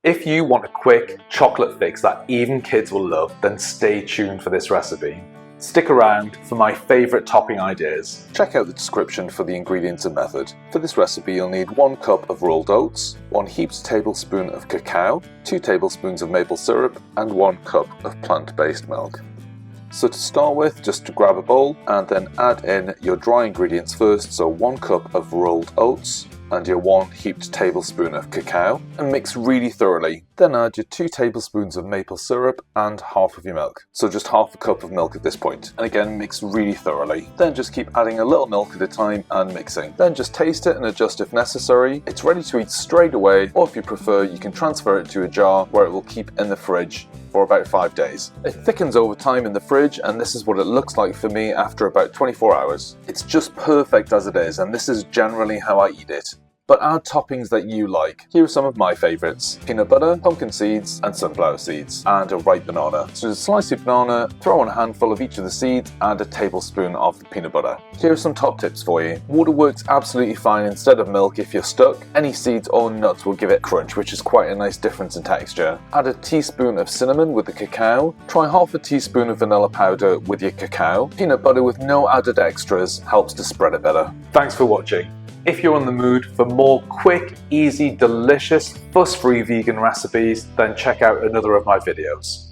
If you want a quick chocolate fix that even kids will love, then stay tuned for this recipe. Stick around for my favourite topping ideas. Check out the description for the ingredients and method. For this recipe you'll need 1 cup of rolled oats, 1 heaped tablespoon of cacao, 2 tablespoons of maple syrup and 1 cup of plant-based milk. So to start with, just grab a bowl and then add in your dry ingredients first, so 1 cup of rolled oats and your 1 heaped tablespoon of cacao, and mix really thoroughly. Then add your 2 tablespoons of maple syrup and half of your milk, so just half a cup of milk at this point, and again mix really thoroughly. Then just keep adding a little milk at a time and mixing. Then just taste it and adjust if necessary. It's ready to eat straight away, or if you prefer you can transfer it to a jar where it will keep in the fridge for about 5 days. It thickens over time in the fridge, and this is what it looks like for me after about 24 hours. It's just perfect as it is, and this is generally how I eat it. But add toppings that you like. Here are some of my favourites: peanut butter, pumpkin seeds and sunflower seeds, and a ripe banana. So just slice your banana, throw in a handful of each of the seeds and a tablespoon of the peanut butter. Here are some top tips for you. Water works absolutely fine instead of milk if you're stuck. Any seeds or nuts will give it crunch, which is quite a nice difference in texture. Add a teaspoon of cinnamon with the cacao. Try half a teaspoon of vanilla powder with your cacao. Peanut butter with no added extras helps to spread it better. Thanks for watching. If you're in the mood for more quick, easy, delicious, fuss-free vegan recipes, then check out another of my videos.